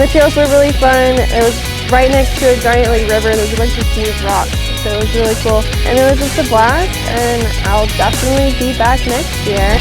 The trails were really fun. It was right next to a giant river, and there was a bunch of smooth rocks, so it was really cool. And it was just a blast, and I'll definitely be back next year.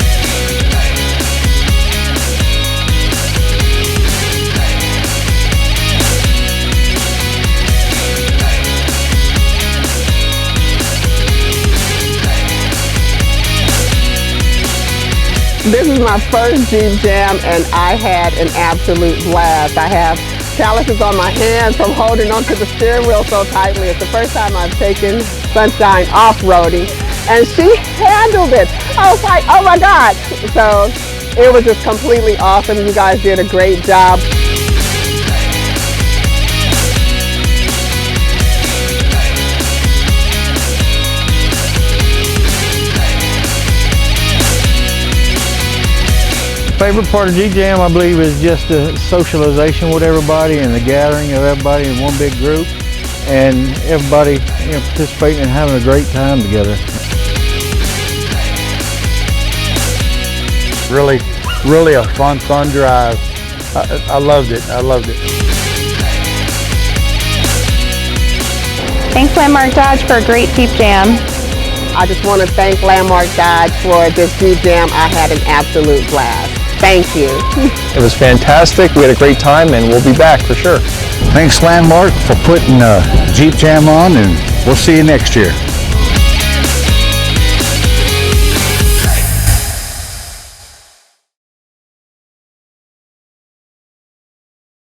This is my first Jeep Jam, and I had an absolute blast. I have calluses on my hands from holding onto the steering wheel so tightly. It's the first time I've taken Sunshine off-roading, and she handled it. I was like, oh my God. So it was just completely awesome. You guys did a great job. Favorite part of Jeep Jam, I believe, is just the socialization with everybody and the gathering of everybody in one big group, and everybody participating and having a great time together. Really a fun drive. I loved it. Thanks Landmark Dodge for a great Jeep Jam. I just want to thank Landmark Dodge for this Jeep Jam. I had an absolute blast. Thank you. It was fantastic. We had a great time, and we'll be back for sure. Thanks Landmark for putting Jeep Jam on, and we'll see you next year.